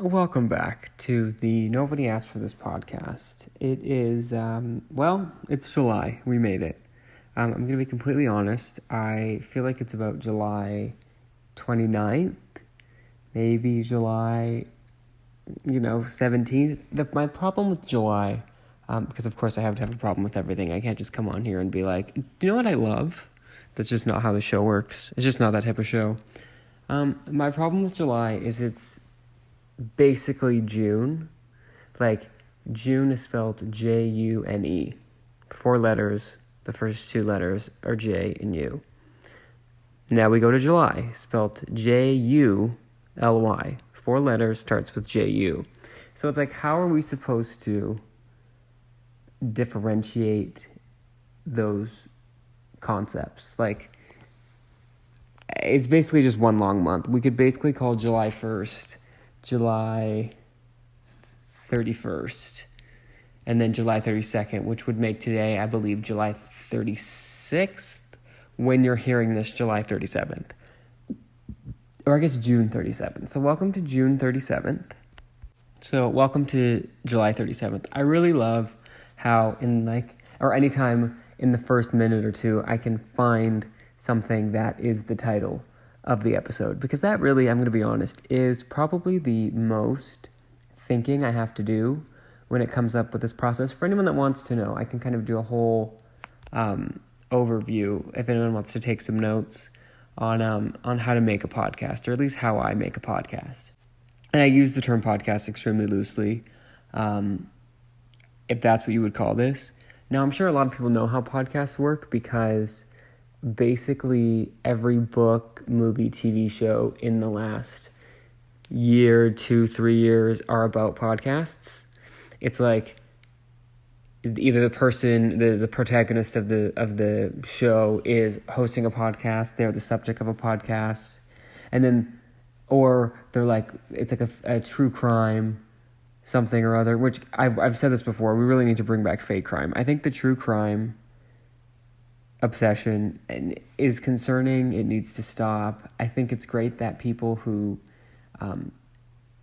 Welcome back to the Nobody Asked for This podcast. It is, it's July. We made it. I'm going to be completely honest. I feel like it's about July 29th, maybe July, 17th. My problem with July, because of course I have to have a problem with everything. I can't just come on here and be like, do you know what I love? That's just not how the show works. It's just not that type of show. My problem with July is it's basically June. Like, June is spelled June. 4 letters. The first 2 letters are J and U. Now we go to July, spelled July. 4 letters, starts with Ju. So it's like, how are we supposed to differentiate those concepts? Like, it's basically just one long month. We could basically call July 1st July 31st, and then July 32nd, which would make today, I believe, July 36th, when you're hearing this, July 37th. Or I guess June 37th. So welcome to June 37th. So welcome to July 37th. I really love how anytime in the first minute or two, I can find something that is the title of the episode, because that really, I'm going to be honest, is probably the most thinking I have to do when it comes up with this process. For anyone that wants to know, I can kind of do a whole overview if anyone wants to take some notes on how to make a podcast, or at least how I make a podcast. And I use the term podcast extremely loosely, if that's what you would call this. Now, I'm sure a lot of people know how podcasts work, because basically every book, movie, TV show in the last year, 2-3 years are about podcasts. It's like either the person, the protagonist of the show is hosting a podcast, they're the subject of a podcast, and then, or they're like, it's like a true crime, something or other, which I've said this before, we really need to bring back fake crime. I think the true crime obsession is concerning. It needs to stop. I think it's great that people who,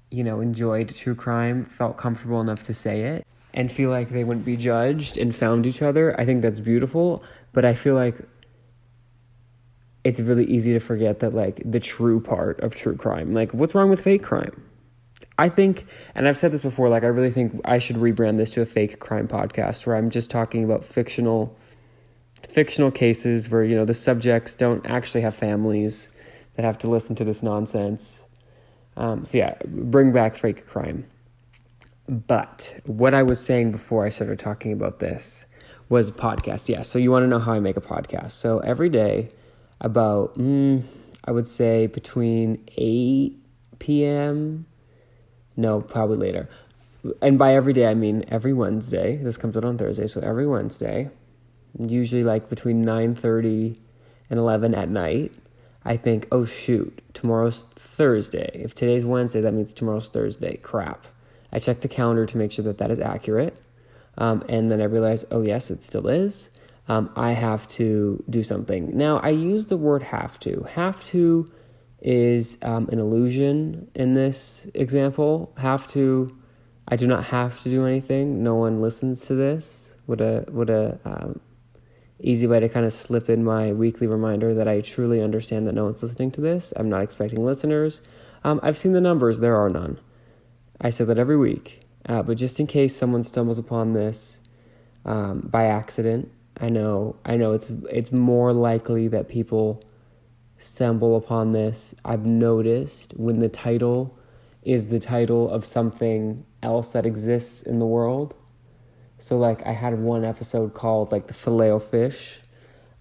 enjoyed true crime felt comfortable enough to say it and feel like they wouldn't be judged and found each other. I think that's beautiful, but I feel like it's really easy to forget that, like, the true part of true crime, like, what's wrong with fake crime? I think, and I've said this before, like, I really think I should rebrand this to a fake crime podcast, where I'm just talking about fictional cases where, the subjects don't actually have families that have to listen to this nonsense. Bring back fake crime. But what I was saying before I started talking about this was podcast. Yeah, so you want to know how I make a podcast. So every day about, I would say between 8 p.m., no, probably later. And by every day, I mean every Wednesday. This comes out on Thursday, so every Wednesday, usually like between 9:30 and 11 at night, I think, oh shoot, tomorrow's Thursday. If today's Wednesday, that means tomorrow's Thursday. Crap. I check the calendar to make sure that is accurate. And then I realize, oh yes, it still is. I have to do something. Now, I use the word have to. Have to is an illusion in this example. Have to, I do not have to do anything. No one listens to this. What a easy way to kind of slip in my weekly reminder that I truly understand that no one's listening to this. I'm not expecting listeners. I've seen the numbers. There are none. I say that every week. But just in case someone stumbles upon this by accident, I know it's more likely that people stumble upon this. I've noticed when the title is the title of something else that exists in the world. So, like, I had one episode called, like, the Filet-O-Fish.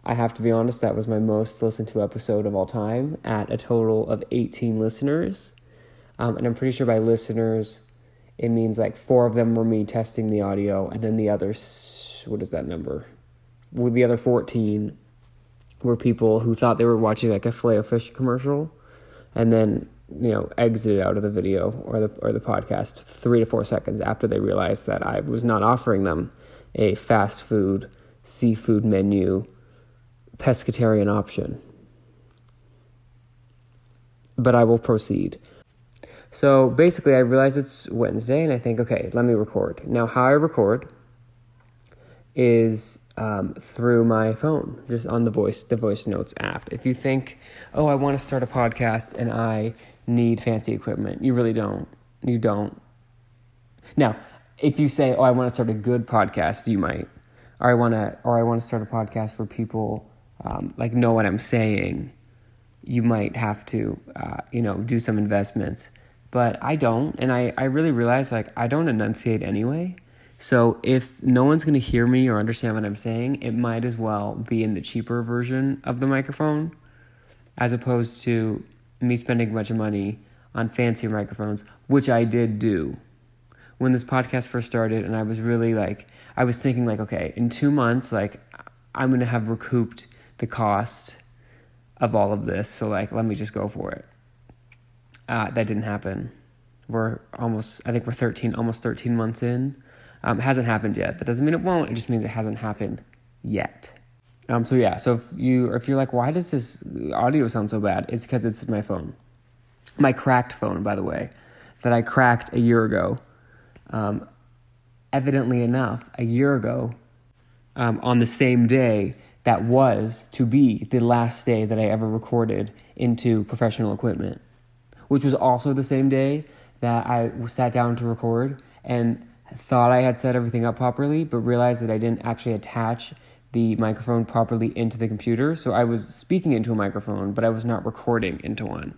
I have to be honest, that was my most listened to episode of all time at a total of 18 listeners. And I'm pretty sure by listeners, it means, like, 4 of them were me testing the audio, and then the others, what is that number? Well, the other 14 were people who thought they were watching, like, a Filet-O-Fish commercial, and then, exited out of the video or the podcast 3 to 4 seconds after they realized that I was not offering them a fast food, seafood menu, pescatarian option. But I will proceed. So basically, I realize it's Wednesday, and I think, okay, let me record. Now, how I record is through my phone, just on the voice notes app. If you think, oh, I want to start a podcast and I need fancy equipment, you really don't. You don't. Now, if you say, oh, I want to start a good podcast, you might. Or I want to start a podcast where people know what I'm saying. You might have to, do some investments. But I don't, and I really realize, I don't enunciate anyway. So if no one's going to hear me or understand what I'm saying, it might as well be in the cheaper version of the microphone, as opposed to me spending a bunch of money on fancier microphones, which I did do. When this podcast first started, and I was really I was thinking okay, in 2 months, I'm going to have recouped the cost of all of this. So let me just go for it. That didn't happen. We're almost 13 months in. Hasn't happened yet. That doesn't mean it won't. It just means it hasn't happened yet. So if you're like, why does this audio sound so bad? It's because it's my phone. My cracked phone, by the way, that I cracked a year ago. Evidently enough, a year ago, on the same day that was to be the last day that I ever recorded into professional equipment, which was also the same day that I sat down to record and thought I had set everything up properly, but realized that I didn't actually attach the microphone properly into the computer. So I was speaking into a microphone, but I was not recording into one.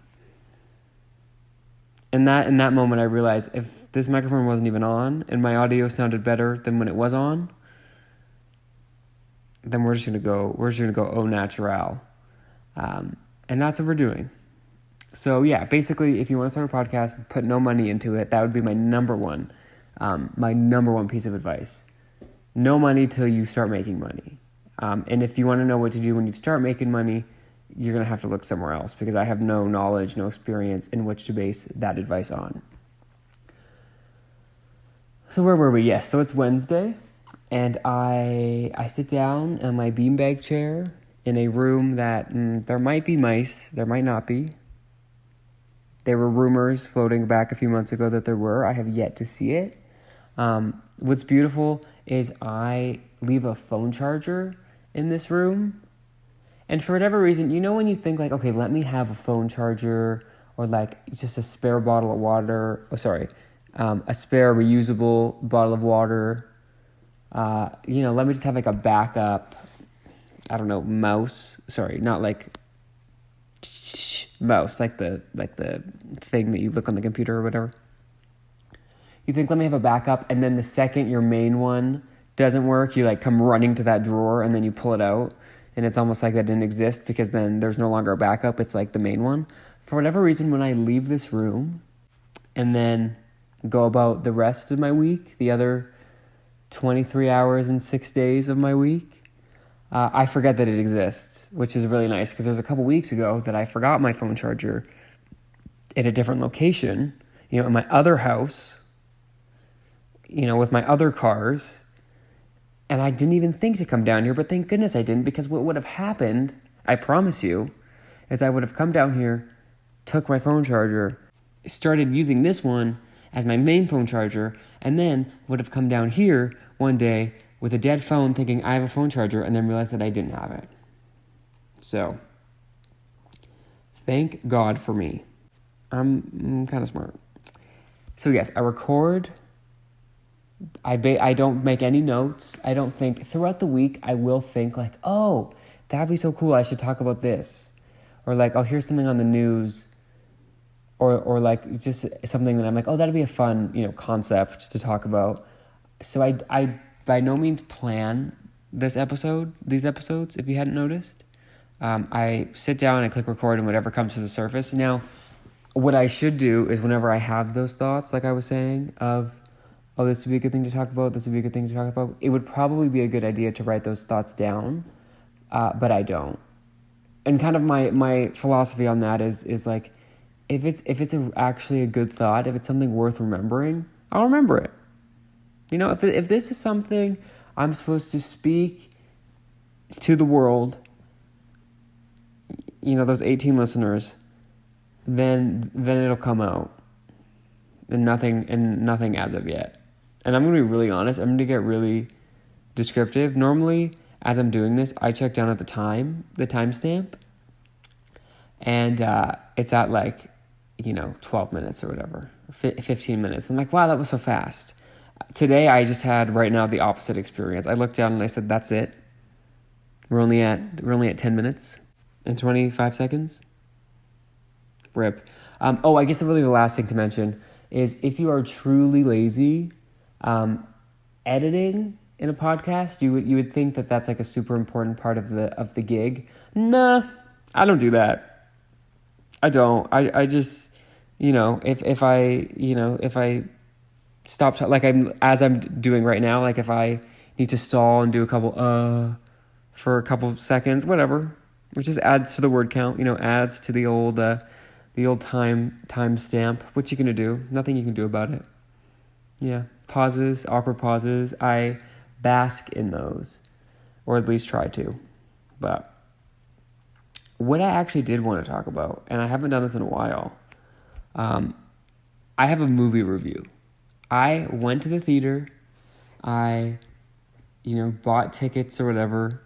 And in that moment, I realized if this microphone wasn't even on and my audio sounded better than when it was on, then we're just gonna go au naturel. And that's what we're doing. So basically, if you want to start a podcast, put no money into it. That would be my number one piece of advice. No money till you start making money. And if you want to know what to do when you start making money, you're going to have to look somewhere else, because I have no knowledge, no experience in which to base that advice on. So where were we? Yes, so it's Wednesday, and I sit down in my beanbag chair in a room that there might be mice, there might not be. There were rumors floating back a few months ago that there were. I have yet to see it. What's beautiful is I leave a phone charger in this room. And for whatever reason, when you think okay, let me have a phone charger or just a spare bottle of water. A spare reusable bottle of water. Let me just have a backup, I don't know, mouse. Sorry, not mouse, the thing that you look on the computer or whatever. You think, let me have a backup, and then the second your main one doesn't work, you come running to that drawer and then you pull it out, and it's almost like that didn't exist, because then there's no longer a backup. It's the main one. For whatever reason, when I leave this room and then go about the rest of my week, the other 23 hours and 6 days of my week, I forget that it exists, which is really nice, because there's a couple weeks ago that I forgot my phone charger at a different location, in my other house, with my other cars, and I didn't even think to come down here, but thank goodness I didn't, because what would have happened, I promise you, is I would have come down here, took my phone charger, started using this one as my main phone charger, and then would have come down here one day with a dead phone thinking I have a phone charger, and then realized that I didn't have it. So, thank God for me. I'm kind of smart. So yes, I record. I don't make any notes. I don't think. Throughout the week, I will think oh, that'd be so cool, I should talk about this. Or I'll hear something on the news. Or just something that I'm oh, that'd be a fun, concept to talk about. So I by no means plan these episodes, if you hadn't noticed. I sit down and click record, and whatever comes to the surface. Now, what I should do is, whenever I have those thoughts, like I was saying, of, oh, this would be a good thing to talk about, it would probably be a good idea to write those thoughts down, but I don't. And kind of my philosophy on that is if it's actually a good thought, if it's something worth remembering, I'll remember it. If this is something I'm supposed to speak to the world, those 18 listeners, then it'll come out. and nothing as of yet. And I'm going to be really honest. I'm going to get really descriptive. Normally, as I'm doing this, I check down at the timestamp, and it's at like, 12 minutes or whatever, 15 minutes. I'm like, wow, that was so fast. Today, I just had right now the opposite experience. I looked down and I said, that's it. We're only at 10 minutes and 25 seconds. Rip. I guess really the last thing to mention is if you are truly lazy, editing in a podcast, you would think that that's like a super important part of the gig. Nah, I don't do that. I don't. I just, if I stop, like as I'm doing right now, like if I need to stall and do a couple, for a couple of seconds, whatever, which just adds to the word count, adds to the old time stamp. What you gonna do? Nothing you can do about it. Yeah. Pauses, awkward pauses. I bask in those, or at least try to. But what I actually did want to talk about, and I haven't done this in a while, I have a movie review. I went to the theater. I, bought tickets or whatever.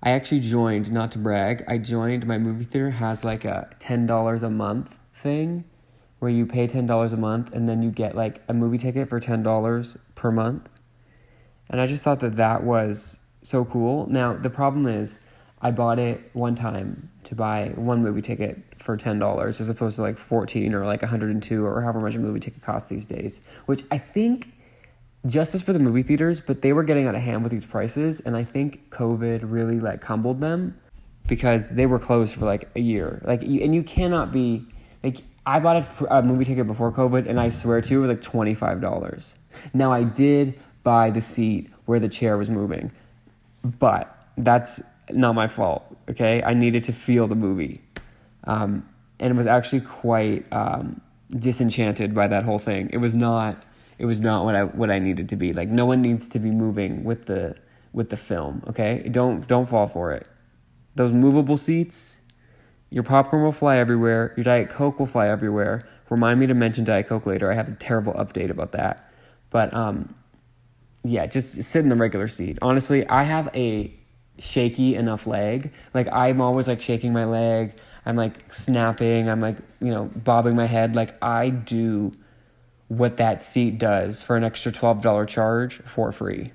I actually joined, not to brag, my movie theater has like a $10 a month thing where you pay $10 a month and then you get like a movie ticket for $10 per month. And I just thought that was so cool. Now, the problem is I bought it one time to buy one movie ticket for $10 as opposed to like 14 or like 102 or however much a movie ticket costs these days, which I think justice for the movie theaters, but they were getting out of hand with these prices, and I think COVID really like humbled them because they were closed for like a year. You cannot be like, I bought a movie ticket before COVID, and I swear to you, it was like $25. Now I did buy the seat where the chair was moving, but that's not my fault. Okay, I needed to feel the movie, and it was actually quite disenchanted by that whole thing. It was not what I needed to be. Like, no one needs to be moving with the film, okay? Don't fall for it. Those movable seats, your popcorn will fly everywhere, your Diet Coke will fly everywhere. Remind me to mention Diet Coke later. I have a terrible update about that. But yeah, just sit in the regular seat. Honestly, I have a shaky enough leg. Like, I'm always like shaking my leg. I'm like snapping. I'm like, bobbing my head. Like, I do what that seat does for an extra $12 charge for free.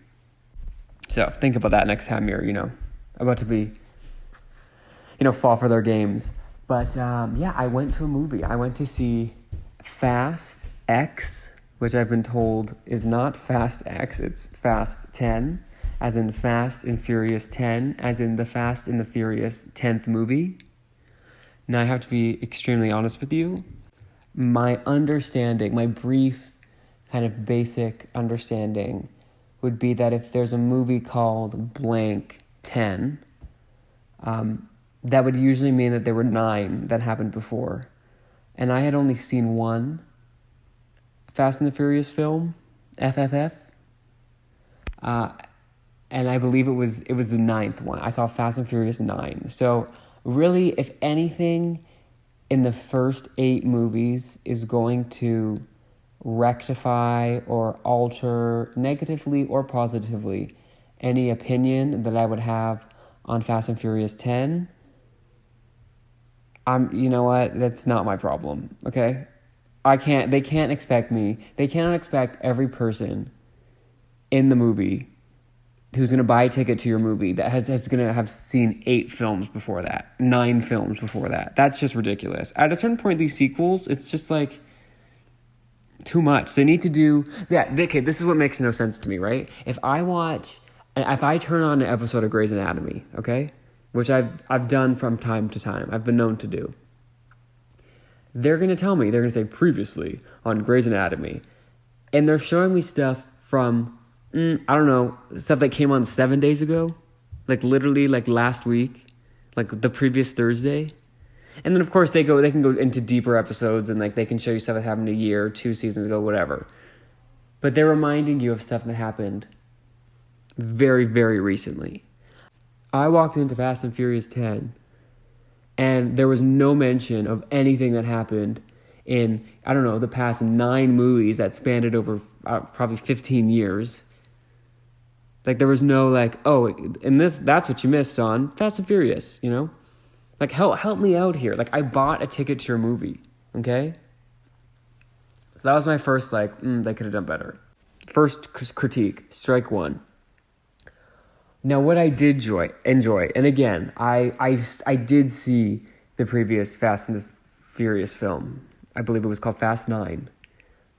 So think about that next time you're, about to be, fall for their games. But yeah, I went to a movie. I went to see Fast X, which I've been told is not Fast X, it's Fast 10, as in Fast and Furious 10, as in the Fast and the Furious 10th movie. Now, I have to be extremely honest with you. My understanding, my brief kind of basic understanding would be that if there's a movie called blank 10, that would usually mean that there were 9 that happened before. And I had only seen one Fast and the Furious film, FFF. And I believe it was the 9th one. I saw Fast and Furious 9. So really, if anything in the first 8 movies is going to rectify or alter negatively or positively any opinion that I would have on Fast and Furious 10, you know what? That's not my problem, okay? They cannot expect every person in the movie who's going to buy a ticket to your movie that is going to have seen 8 films before that, 9 films before that. That's just ridiculous. At a certain point, these sequels, it's just like too much. They need to do, okay, this is what makes no sense to me, right? If I turn on an episode of Grey's Anatomy, okay, which I've done from time to time, I've been known to do, they're going to tell me, they're going to say previously on Grey's Anatomy, and they're showing me stuff from, I don't know, stuff that came on 7 days ago, like literally like last week, like the previous Thursday. And then of course they can go into deeper episodes and like they can show you stuff that happened a year, 2 seasons ago, whatever. But they're reminding you of stuff that happened very, very recently. I walked into Fast and Furious 10 and there was no mention of anything that happened in, I don't know, the past 9 movies that spanned over probably 15 years. Like, there was no, like, oh, and that's what you missed on Fast and Furious, you know? Like, help me out here. Like, I bought a ticket to your movie, okay? So that was my first, like, they could have done better. First critique, strike one. Now, what I did enjoy, and again, I did see the previous Fast and the Furious film. I believe it was called Fast 9.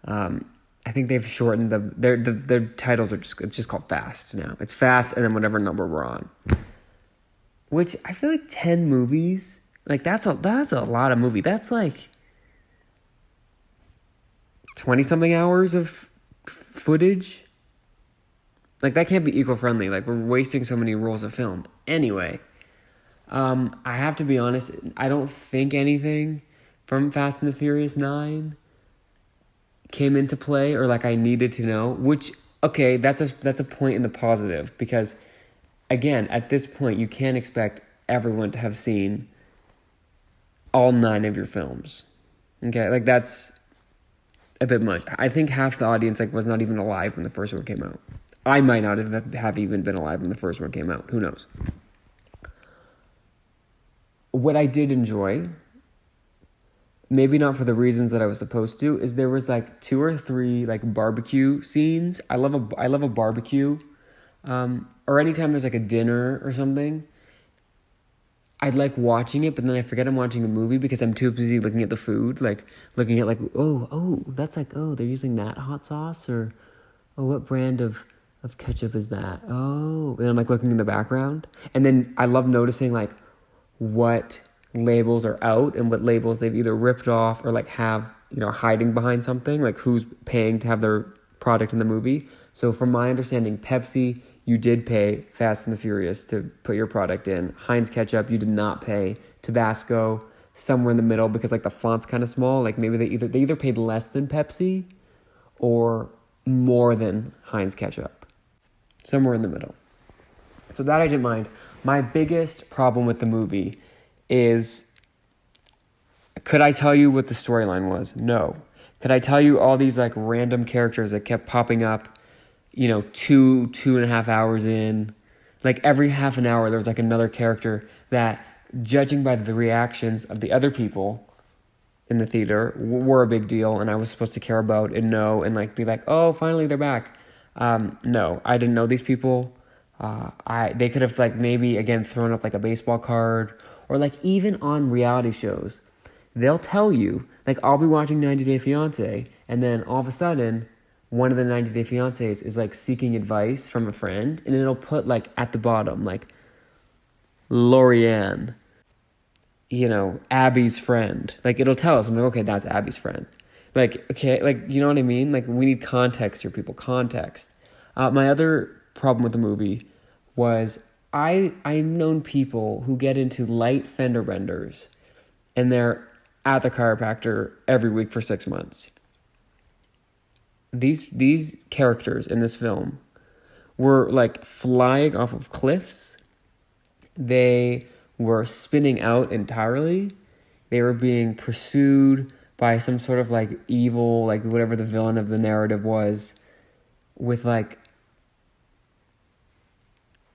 I think they've shortened their titles it's just called Fast now. It's Fast and then whatever number we're on. Which I feel like 10 movies, like that's a lot of movie. That's like 20 something hours of footage. Like, that can't be eco-friendly. Like, we're wasting so many rolls of film. Anyway, I have to be honest, I don't think anything from Fast and the Furious 9 came into play, or like I needed to know, which, okay, that's a point in the positive, because again, at this point, you can't expect everyone to have seen all 9 of your films. Okay, like, that's a bit much. I think half the audience, like, was not even alive when the first one came out. I might not have even been alive when the first one came out. Who knows? What I did enjoy, maybe not for the reasons that I was supposed to, is there was like 2 or 3 like barbecue scenes. I love a barbecue, or anytime there's like a dinner or something. I like watching it, but then I forget I'm watching a movie because I'm too busy looking at the food, like looking at like, oh, that's like, oh, they're using that hot sauce, or oh, what brand of ketchup is that? Oh, and I'm like looking in the background. And then I love noticing like what labels are out and what labels they've either ripped off or like have, you know, hiding behind something, like who's paying to have their product in the movie. So from my understanding, Pepsi, you did pay Fast and the Furious to put your product in. Heinz ketchup, you did not pay. Tabasco, somewhere in the middle, because like the font's kind of small. Like maybe they either paid less than Pepsi or more than Heinz ketchup. Somewhere in the middle. So that I didn't mind. My biggest problem with the movie is, could I tell you what the storyline was? No. Could I tell you all these like random characters that kept popping up, you know, 2.5 hours in? Like every half an hour there was like another character that, judging by the reactions of the other people in the theater, were a big deal, and I was supposed to care about and know and like be like, oh, finally they're back. No, I didn't know these people. They could have like maybe again thrown up like a baseball card, or like even on reality shows, they'll tell you like, I'll be watching 90 Day Fiance, and then all of a sudden one of the 90 Day Fiancés is like seeking advice from a friend, and it'll put like at the bottom like Lorianne, you know, Abby's friend. Like it'll tell us. I'm like, okay, that's Abby's friend. Like, okay, like, you know what I mean? Like, we need context here, people. Context. My other problem with the movie was I've known people who get into light fender benders, and they're at the chiropractor every week for 6 months. These characters in this film were, like, flying off of cliffs. They were spinning out entirely. They were being pursued by some sort of like evil, like whatever the villain of the narrative was, with like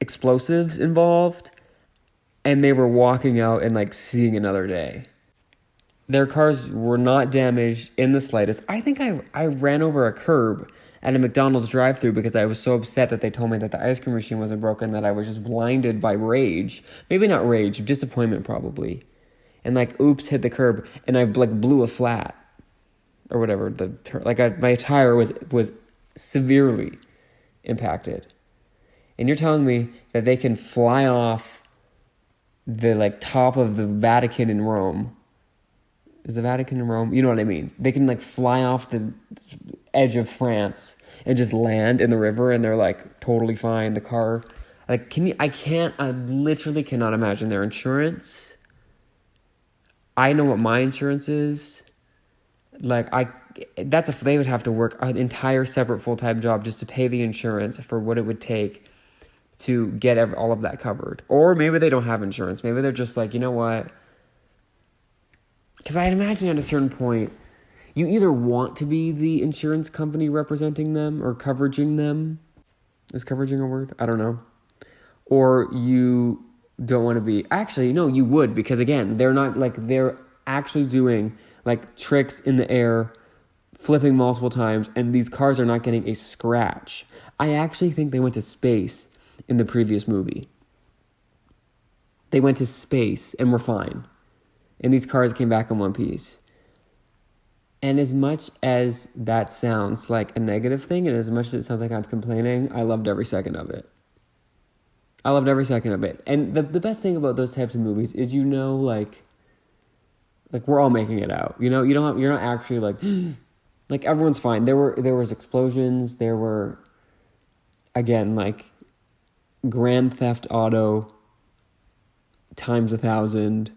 explosives involved, and they were walking out and like seeing another day. Their cars were not damaged in the slightest. I think I ran over a curb at a McDonald's drive-thru because I was so upset that they told me that the ice cream machine wasn't broken, that I was just blinded by rage. Maybe not rage, disappointment probably. And like, oops, hit the curb, and I like blew a flat, or whatever. My tire was severely impacted. And you're telling me that they can fly off the like top of the Vatican in Rome? Is the Vatican in Rome? You know what I mean? They can like fly off the edge of France and just land in the river, and they're like totally fine. The car, like, I literally cannot imagine their insurance. I know what my insurance is. Like, they would have to work an entire separate full-time job just to pay the insurance for what it would take to get all of that covered. Or maybe they don't have insurance. Maybe they're just like, you know what? Because I'd imagine at a certain point, you either want to be the insurance company representing them or coveraging them. Is coveraging a word? I don't know. Or you don't want to be. Actually, no, you would, because again, they're actually doing like tricks in the air, flipping multiple times, and these cars are not getting a scratch. I actually think they went to space in the previous movie. They went to space and were fine. And these cars came back in one piece. And as much as that sounds like a negative thing, and as much as it sounds like I'm complaining, I loved every second of it. I loved every second of it. And the best thing about those types of movies is, like we're all making it out. You're not actually like everyone's fine. There was explosions. There were, again, like Grand Theft Auto times 1,000.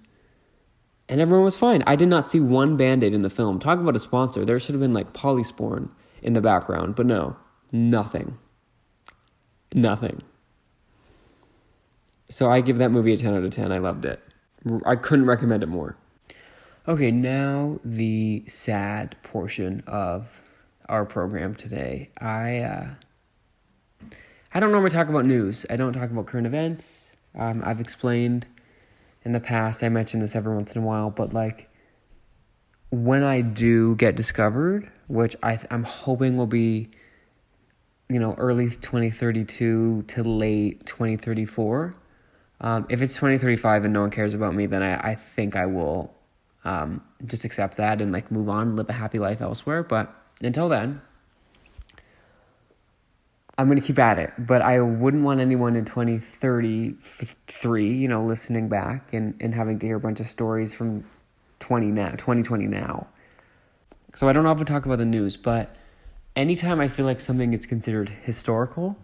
And everyone was fine. I did not see one Band-Aid in the film. Talk about a sponsor. There should have been like Polysporin in the background. But no, nothing. So I give that movie a 10 out of 10. I loved it. I couldn't recommend it more. Okay, now the sad portion of our program today. I don't normally talk about news. I don't talk about current events. I've explained in the past, I mention this every once in a while, but like when I do get discovered, which I'm hoping will be, early 2032 to late 2034. If it's 2035 and no one cares about me, then I think I will just accept that and like move on, live a happy life elsewhere. But until then, I'm going to keep at it. But I wouldn't want anyone in 2033, listening back and having to hear a bunch of stories from 2020 now. So I don't often talk about the news, but anytime I feel like something is considered historical,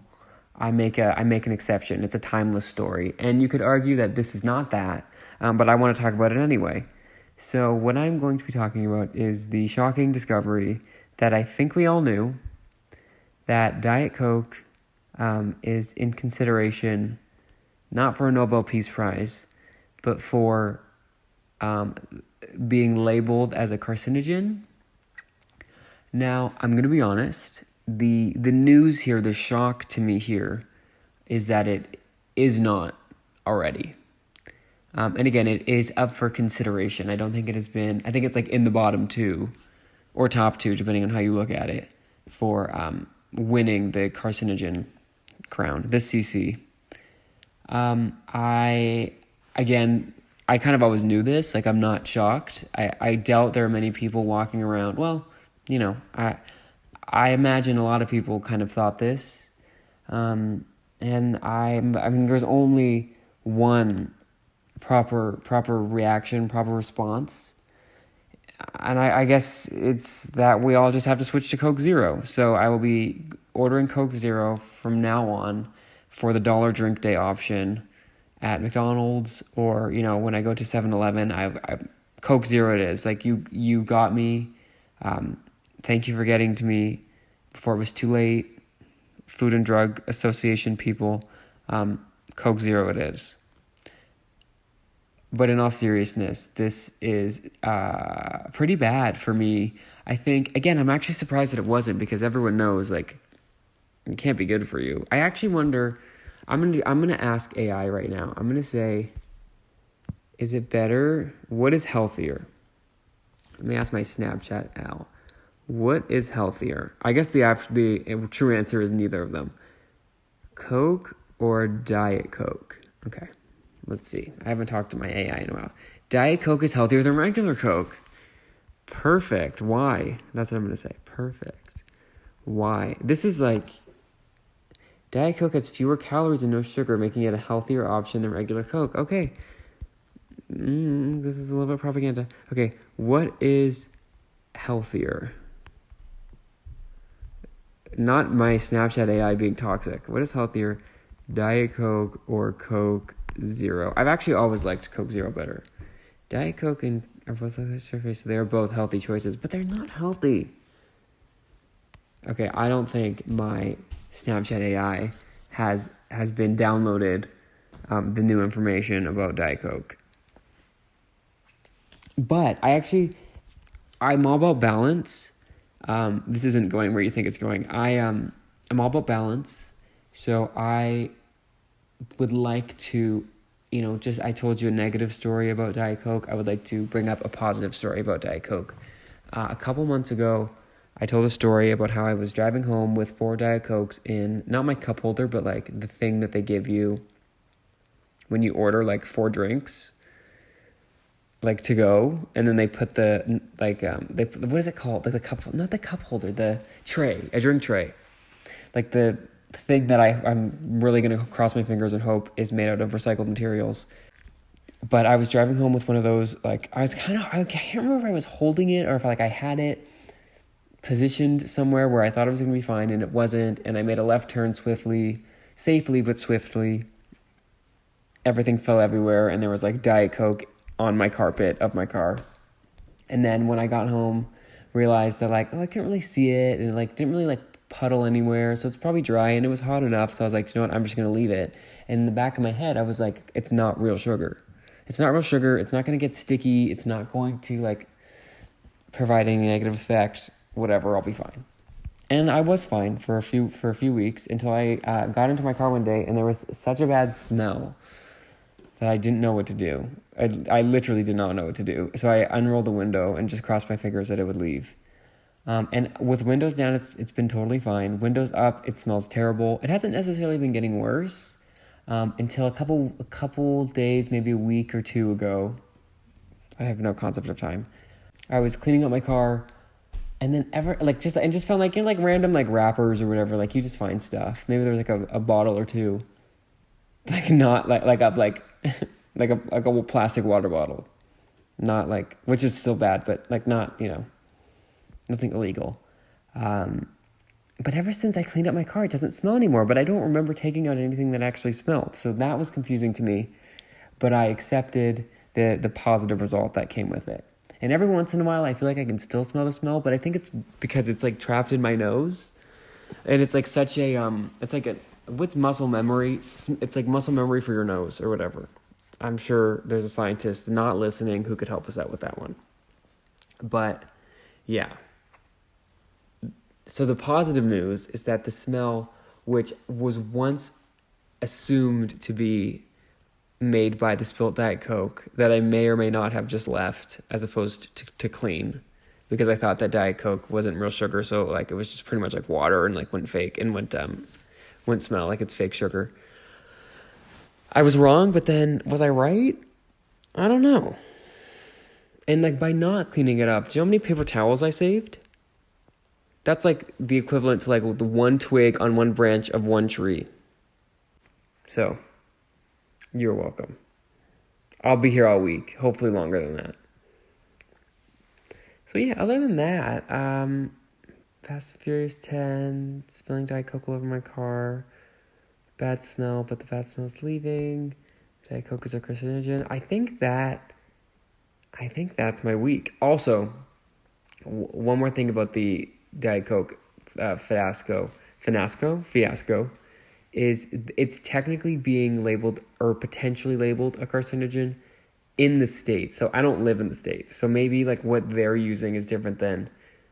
I make an exception. It's a timeless story. And you could argue that this is not that, but I want to talk about it anyway. So what I'm going to be talking about is the shocking discovery that I think we all knew, that Diet Coke is in consideration not for a Nobel Peace Prize, but for being labeled as a carcinogen. Now, I'm going to be honest. The news here, the shock to me here, is that it is not already. And again, it is up for consideration. I don't think it has been. I think it's like in the bottom 2 or top 2, depending on how you look at it, for winning the carcinogen crown, the CC. I kind of always knew this. Like, I'm not shocked. I doubt there are many people walking around. Well, I imagine a lot of people kind of thought this. And I mean, there's only one proper reaction, proper response. And I guess it's that we all just have to switch to Coke Zero. So I will be ordering Coke Zero from now on for the dollar drink day option at McDonald's, or, when I go to 7-Eleven, I Coke Zero it is. Like, you got me. Thank you for getting to me before it was too late. Food and Drug Association people, Coke Zero it is. But in all seriousness, this is pretty bad for me. I think, again, I'm actually surprised that it wasn't, because everyone knows, like, it can't be good for you. I actually wonder, I'm gonna ask AI right now. I'm gonna say, is it better? What is healthier? Let me ask my Snapchat Al. What is healthier? I guess the true answer is neither of them. Coke or Diet Coke? Okay. Let's see. I haven't talked to my AI in a while. Diet Coke is healthier than regular Coke. Perfect. Why? That's what I'm going to say. Perfect. Why? This is like, Diet Coke has fewer calories and no sugar, making it a healthier option than regular Coke. Okay. This is a little bit propaganda. Okay. What is healthier? Not my Snapchat AI being toxic. What is healthier? Diet Coke or Coke Zero? I've actually always liked Coke Zero better. Diet Coke and are both surface, so they are both healthy choices, but they're not healthy. Okay, I don't think my Snapchat AI has been downloaded the new information about Diet Coke. But I actually, I'm all about balance. This isn't going where you think it's going. I'm all about balance. So I would like to, I told you a negative story about Diet Coke. I would like to bring up a positive story about Diet Coke. A couple months ago, I told a story about how I was driving home with 4 Diet Cokes in, not my cup holder, but like the thing that they give you when you order like 4 drinks, like to go, and then they put the, what is it called? Like the cup, not the cup holder, the tray, a drink tray. Like the thing that I'm really going to cross my fingers and hope is made out of recycled materials. But I was driving home with one of those, like, I can't remember if I was holding it or if I had it positioned somewhere where I thought it was going to be fine, and it wasn't, and I made a left turn safely but swiftly. Everything fell everywhere, and there was like Diet Coke on my carpet of my car. And then when I got home, realized that I couldn't really see it, and it didn't really puddle anywhere, so it's probably dry, and it was hot enough, so I was like, you know what, I'm just going to leave it. And in the back of my head, I was like, it's not real sugar. It's not real sugar, it's not going to get sticky, it's not going to provide any negative effect. Whatever, I'll be fine. And I was fine for a few weeks until I got into my car one day, and there was such a bad smell that I didn't know what to do. I literally did not know what to do. So I unrolled the window and just crossed my fingers that it would leave. And with windows down, it's been totally fine. Windows up, it smells terrible. It hasn't necessarily been getting worse until a couple days, maybe a week or 2 ago. I have no concept of time. I was cleaning up my car. And then just found random wrappers or whatever, you just find stuff. Maybe there's a bottle or two, not a plastic water bottle, not which is still bad, but not, nothing illegal. But ever since I cleaned up my car, it doesn't smell anymore, but I don't remember taking out anything that actually smelled. So that was confusing to me, but I accepted the positive result that came with it. And every once in a while, I feel like I can still smell the smell, but I think it's because it's trapped in my nose, and it's such a what's muscle memory? It's muscle memory for your nose or whatever. I'm sure there's a scientist not listening who could help us out with that one. But yeah. So the positive news is that the smell, which was once assumed to be made by the spilt Diet Coke, that I may or may not have just left as opposed to clean, because I thought that Diet Coke wasn't real sugar, so it was just pretty much water and wouldn't smell like it's fake sugar. I was wrong, but then was I right? I don't know. And by not cleaning it up, do you know how many paper towels I saved? That's the equivalent to the one twig on one branch of one tree. So you're welcome. I'll be here all week, hopefully longer than that. So yeah, other than that, Fast and Furious 10, spilling Diet Coke all over my car, bad smell, but the bad smell's leaving, Diet Coke is a carcinogen. I think that's my week. Also, one more thing about the Diet Coke fiasco is it's technically being labeled or potentially labeled a carcinogen in the States. So I don't live in the States. So maybe what they're using is different than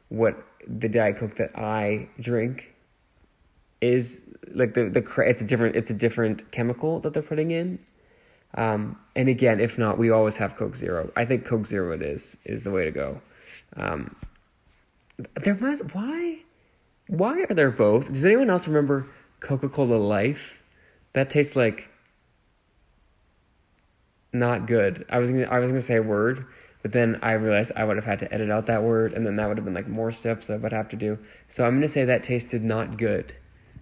what the Diet Coke that I drink is. It's a different chemical that they're putting in. And again, if not, we always have Coke Zero. I think Coke Zero is the way to go. Why are there both? Does anyone else remember Coca-Cola Life? That tastes not good. I was gonna say a word, but then I realized I would have had to edit out that word, and then that would have been more steps that I would have to do. So I'm gonna say that tasted not good.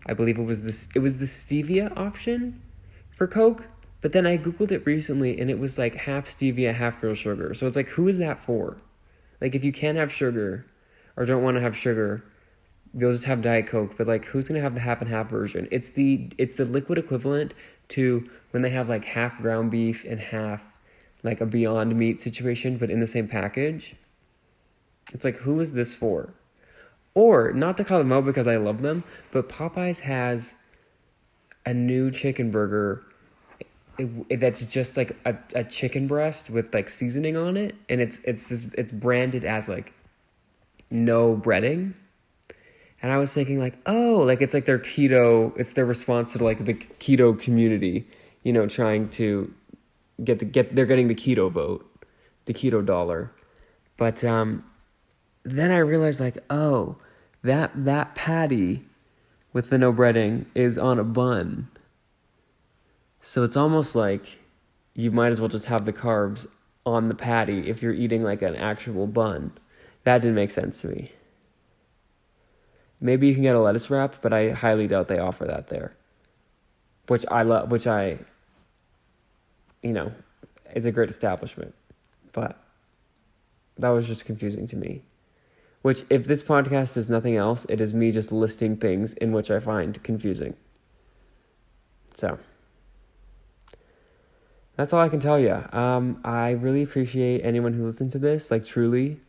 I believe it was the stevia option for Coke, but then I Googled it recently, and it was half stevia, half real sugar. So it's who is that for? If you can't have sugar or don't want to have sugar, you'll just have Diet Coke, but who's gonna have the half and half version? It's the liquid equivalent to when they have half ground beef and half a Beyond Meat situation, but in the same package. It's who is this for? Or, not to call them out because I love them, but Popeyes has a new chicken burger that's just a chicken breast with seasoning on it, and it's branded as no breading. And I was thinking like, oh, like it's like their keto, it's their response to like the keto community, you know, trying to they're getting the keto vote, the keto dollar. But then I realized like, oh, that patty with the no breading is on a bun. So it's almost like you might as well just have the carbs on the patty if you're eating like an actual bun. That didn't make sense to me. Maybe you can get a lettuce wrap, but I highly doubt they offer that there. Which I love, you know, is a great establishment. But that was just confusing to me. Which, if this podcast is nothing else, it is me just listing things in which I find confusing. So, that's all I can tell you. I really appreciate anyone who listened to this, like truly.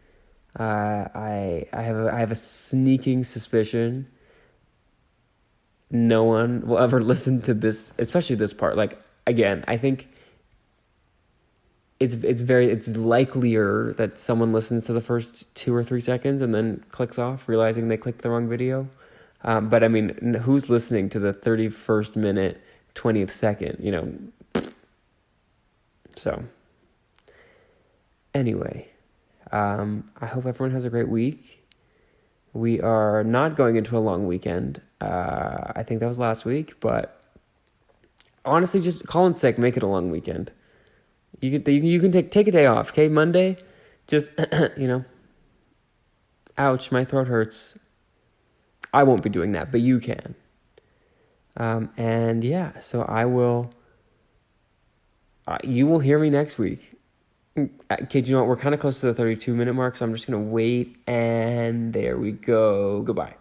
I have a sneaking suspicion no one will ever listen to this, especially this part. Like, again, I think it's likelier that someone listens to the first 2 or 3 seconds and then clicks off, realizing they clicked the wrong video. But I mean, who's listening to the 31st minute, 20th second, you know? So, anyway, I hope everyone has a great week. We are not going into a long weekend. I think that was last week, but honestly, just call in sick, make it a long weekend. You can take a day off, okay? Monday, just, you know, ouch, my throat hurts. I won't be doing that, but you can. And yeah, so I will, you will hear me next week. Kid, you know what? We're kind of close to the 32-minute mark, so I'm just going to wait, and there we go. Goodbye.